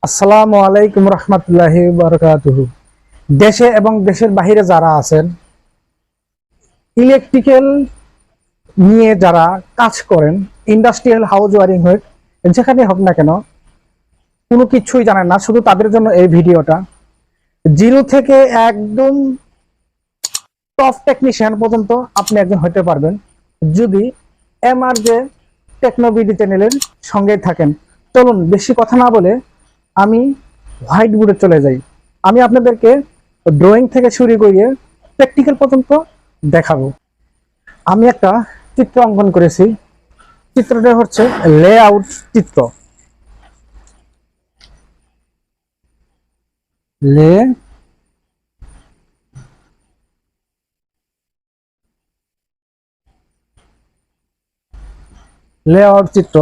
আসসালামু আলাইকুম রহমতুল্লাহি বারাকাতুহু। দেশে এবং দেশের বাহিরে যারা আছেন, ইলেকট্রিক্যাল নিয়ে যারা কাজ করেন, ইন্ডাস্ট্রিয়াল হাউস ওয়ারিং হোক, যেখানে হোক না কেন, কোনো কিছুই জানেন না, শুধু তাদের জন্য এই ভিডিওটা। জিরো থেকে একদম টপ টেকনিশিয়ান পর্যন্ত আপনি একজন হতে পারবেন যদি MRJ টেকনোবিডি চ্যানেলের সঙ্গে থাকেন। চলুন বেশি কথা না বলে আমি হোয়াইট বোর্ডে চলে যাই। আমি আপনাদেরকে ড্রয়িং থেকে শুরু করিয়ে প্র্যাকটিক্যাল পর্যন্ত দেখাবো। আমি একটা চিত্র অঙ্কন করেছি। চিত্রটা হচ্ছে লেআউট চিত্র। লেআউট চিত্র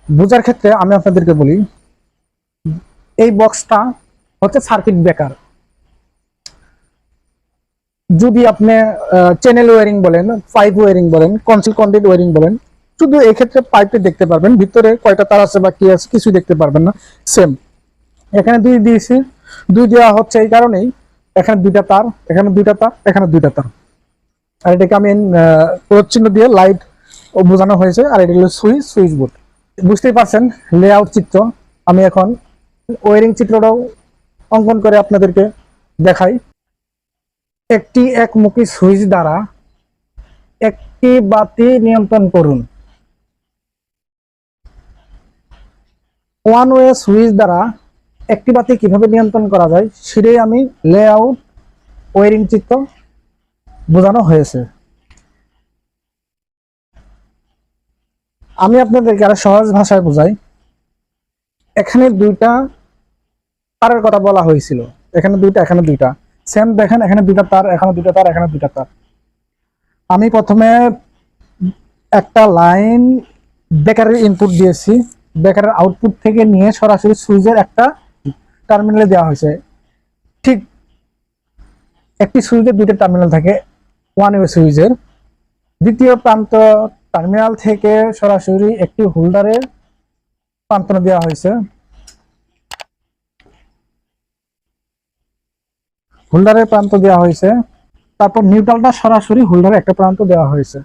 বোঝার ক্ষেত্রে আমি আপনাদেরকে বলি, এই বক্সটা হচ্ছে সার্কিট ব্রেকার। যদি আপনি চ্যানেল ওয়ারিং বলেন, পাইপ ওয়ারিং বলেন, কনসিল কন্ডাক্ট ওয়ারিং বলেন, শুধু এই ক্ষেত্রে পাইপে দেখতে পারবেন, ভিতরে কয়টা তার আছে বা কি আছে কিছু দেখতে পারবেন না। সেম এখানে দুই দিয়েছি, দুই দেওয়া হচ্ছে এই কারণেই এখানে দুইটা তার, এখানে দুইটা তার, এখানে দুইটা তার। আর এটাকে আমি চিহ্ন দিয়ে লাইট বোঝানো হয়েছে। আর এটা হলো সুইচ বোর্ড। বুঝতেই পারছেন লেআউট চিত্র। আমি এখন ওয়ারিং চিত্রটাও অঙ্কন করে আপনাদেরকে দেখাই। একটি একমুখী সুইচ দ্বারা একটি বাতি নিয়ন্ত্রণ করুন। ওয়ান ওয়ে সুইচ দ্বারা একটি বাতি কিভাবে নিয়ন্ত্রণ করা যায় সেটাই আমি লেআউট ওয়ারিং চিত্র বোঝানো হয়েছে। আমি আপনাদেরকে আরো সহজ ভাষায় বোঝাই। এখানে দুইটা তারের কথা বলা হয়েছিল, এখানে দুইটা, এখানে দুইটা। সেম দেখেন, এখানে দুইটা তার, এখানে দুইটা তার, এখানে দুইটা তার। আমি প্রথমে একটা লাইন ব্রেকারের ইনপুট দিয়েছি, ব্রেকারের আউটপুট থেকে নিয়ে সরাসরি সুইচের একটা টার্মিনালে দেওয়া হয়েছে। ঠিক একটি সুইচের দুইটা টার্মিনাল থাকে, ওয়ান ওয়ে সুইচের। দ্বিতীয় প্রান্ত টার্মিনাল থেকে সরাসরি একটি হোল্ডারের প্রান্ত দেওয়া হয়েছে। হোল্ডারের প্রান্ত দেওয়া হয়েছে, তারপর নিউট্রালটা সরাসরি হোল্ডারের একটা প্রান্ত দেওয়া হয়েছে।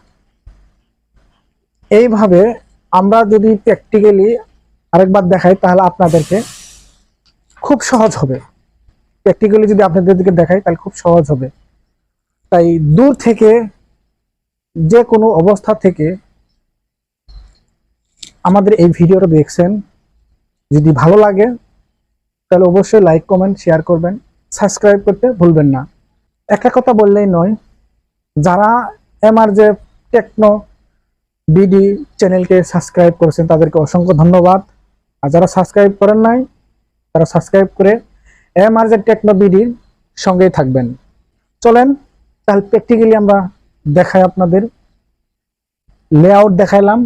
এইভাবে আমরা যদি প্র্যাকটিক্যালি আরেকবার দেখাই তাহলে আপনাদেরকে খুব সহজ হবে। প্র্যাকটিক্যালি যদি আপনাদেরকে দেখাই তাহলে খুব সহজ হবে। তাই দূর থেকে, যে কোনো অবস্থা থেকে আমাদের এই ভিডিওটা দেখছেন, যদি ভালো লাগে তাহলে অবশ্যই লাইক, কমেন্ট, শেয়ার করবেন, সাবস্ক্রাইব করতে ভুলবেন না। একটা কথা বললেই নয়, যারা MRJ টেকনো বিডি চ্যানেলকে সাবস্ক্রাইব করেছেন তাদেরকে অসংখ্য ধন্যবাদ। আর যারা সাবস্ক্রাইব করেন নাই তারা সাবস্ক্রাইব করে MRJ টেকনো বিডির সঙ্গেই থাকবেন। চলেন তাহলে প্র্যাকটিক্যালি আমরা দেখাই আপনাদের। লেআউট দেখাইলাম,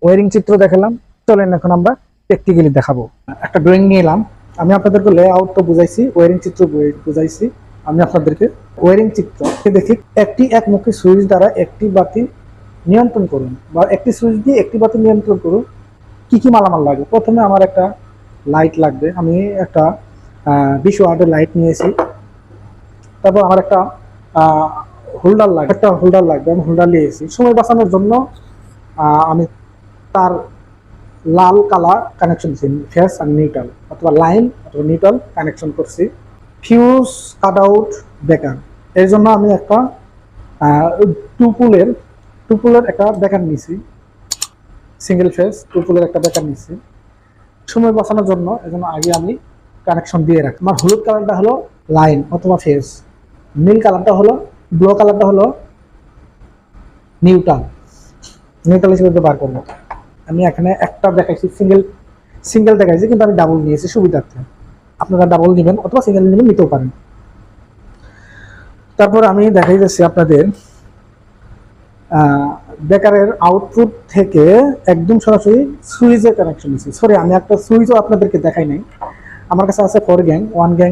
ওয়ারিং চিত্র দেখালাম, চলেন এখন আমরা প্র্যাকটিক্যালি দেখাবো। একটা ড্রয়িং নিয়ে এলাম। আমি আপনাদেরকে লেআউট তো বুঝাইছি, ওয়ারিং চিত্র বুঝাইছি। আমি আপনাদেরকে ওয়ারিং চিত্র দেখি। একটি একমুখী সুইচ দ্বারা একটি বাতি নিয়ন্ত্রণ করুন, বা একটি সুইচ দিয়ে একটি বাতি নিয়ন্ত্রণ করুন। কি কি মালামাল লাগবে? প্রথমে আমার একটা লাইট লাগবে। আমি একটা 20 ওয়াটের লাইট নিয়েছি। তারপর আমার একটা হোল্ডার লাগবে, আমি হোল্ডার নিয়েছি। সময় বাঁচানোর জন্য আমি তার লাল কালার কানেকশন দিচ্ছি, ফেস আর নিউট্রাল, অথবা লাইন অথবা নিউট্রাল কানেকশন করছি। ফিউজ কাট আউট ব্রেকার, এর জন্য আমি একটা টুপুলের একটা ব্রেকার নিয়েছি, সিঙ্গেল ফেস টুপুলের একটা ব্রেকার নিয়েছি সময় বাঁচানোর জন্য। এজন্য আগে আমি কানেকশন দিয়ে রাখি। আমার হলুদ কালারটা হলো লাইন অথবা ফেস, নীল কালারটা হলো, ব্লু কালারটা হলো নিউট্রাল হিসেবে বার করবো। আমি এখানে একটা দেখাইছি, সিঙ্গেল দেখাইছি, কিন্তু আমি ডাবল নিয়েছি সুবিধার্থে। আপনারা ডাবল নেবেন অথবা সিঙ্গেল নেবেন, নিতেও পারেন। তারপর আমি দেখাই যাচ্ছি আপনাদের ব্রেকারের আউটপুট থেকে একদম সরাসরি সুইচের কানেকশন দিচ্ছি। সরি, আমি একটা সুইচও আপনাদেরকে দেখাই নাই। আমার কাছে আছে 4 গ্যাং, 1 গ্যাং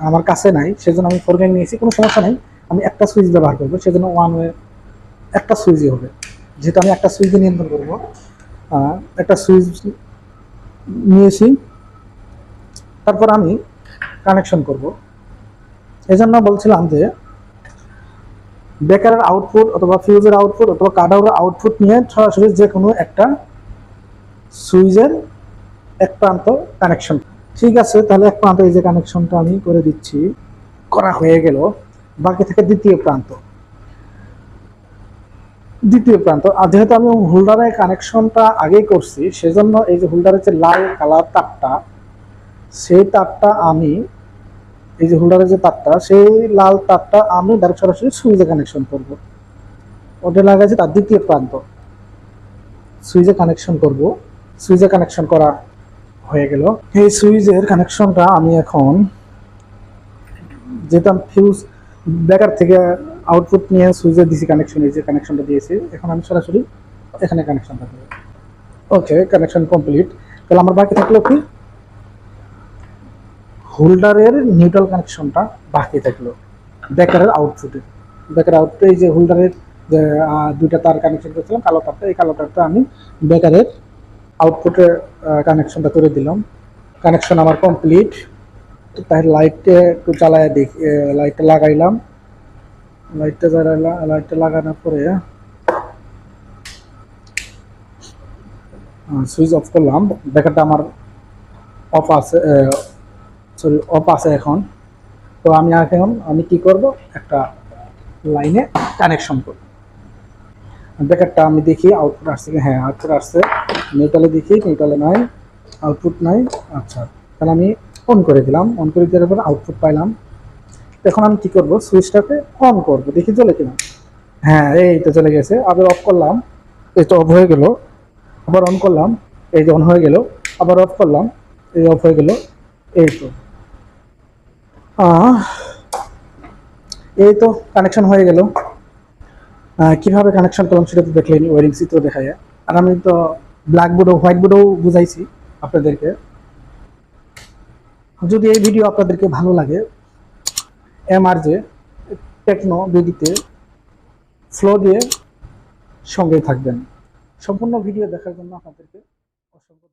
আমার কাছে নাই, সেজন্য আমি 4 গ্যাং নিয়েছি। কোনো সমস্যা নাই, আমি একটা সুইচ ব্যবহার করবো, সেজন্য ওয়ান ওয়ে একটা সুইচই হবে। যেহেতু আমি একটা সুইচ নিয়ন্ত্রণ করবো, একটা সুইচ নিয়েছি। তারপর আমি কানেকশন করব। এজন্য বলছিলাম যে ব্রেকারের আউটপুট অথবা ফিউজের আউটপুট অথবা কাটারের আউটপুট নিয়ে সরাসরি যে কোনো একটা সুইচের এক প্রান্ত কানেকশন। ঠিক আছে, তাহলে এক প্রান্ত এই যে কানেকশনটা আমি করে দিচ্ছি, করা হয়ে গেল। বাকি থেকে দ্বিতীয় প্রান্ত। আর যেহেতু আমি হোল্ডারের কানেকশনটা আগেই করছি, সেজন্য এই যে হোল্ডারের যে লাল কালার তারটা, সেই তারটা আমি, এই যে হোল্ডারের যে তারটা, সেই লাল তারটা আমি ডাইরেক্ট সরাসরি সুইচে কানেকশন করব। ওটা লাগাইছে তার দ্বিতীয় প্রান্ত, সুইচে কানেকশন করব। সুইচে কানেকশন করা হয়ে গেল। এই সুইচের কানেকশনটা আমি এখন যেহেতু ফিউজ ব্রেকার থেকে আউটপুট নিয়ে সুইচে দিয়েছি কানেকশন, এই যে কানেকশনটা দিয়েছি, এখন আমি সরাসরি এখানে কানেকশনটা করব। ওকে, কানেকশন কমপ্লিট। তাহলে আমার বাকি থাকলো কি, হোল্ডারের নিউট্রাল কানেকশনটা বাকি থাকলো ব্রেকারের আউটপুটে। ব্রেকার আউটপুটে এই যে হোল্ডারের যে দুইটা তার কানেকশন করেছিলাম, কালো তারটা, এই কালো তারটা আমি ব্রেকারের আউটপুটে কানেকশনটা করে দিলাম। কানেকশন আমার কমপ্লিট। তাহলে লাইটটা একটু জ্বালায় দেখি, লাইটটা লাগাইলাম। লাইটটা লাগানোর পরে সুইচ অফ করলাম। ব্রেকারটা আমার অফ আছে, অফ আছে এখন। তো আমি কি করব, একটা লাইনে কানেকশন করব। ব্রেকারটা আমি দেখি আউটপুট আসছে কি, হ্যাঁ আউটপুট আসছে। নিউট্রালে দেখি, নিউট্রালে নাই, আউটপুট নাই। আচ্ছা, তাহলে আমি অন করে দিলাম। অন করে দেওয়ার পর আউটপুট পাইলাম। এখন আমি কি করব, সুইচটাকে অন করব, দেখি চলে কিনা। হ্যাঁ, এই তো চলে গেছে। আবার অফ করলাম, এই তো অফ হয়ে গেল। আবার অন করলাম, এই যে অন হয়ে গেল। আবার অফ করলাম, এই অফ হয়ে গেল। এই তো এই তো কানেকশন হয়ে গেল। কিভাবে কানেকশন করলাম সেটা তো দেখলেনি, ওয়ারিং চিত্র দেখায়। আর আমি তো ব্ল্যাক বোর্ডও হোয়াইট বোর্ডও বুঝাইছি আপনাদেরকে। যদি এই ভিডিও আপনাদেরকে ভালো লাগে, MRJ টেকনো বিডিতে ফ্লো দিয়ে সঙ্গেই থাকবেন। সম্পূর্ণ ভিডিও দেখার জন্য আপনাদেরকে অসংখ্য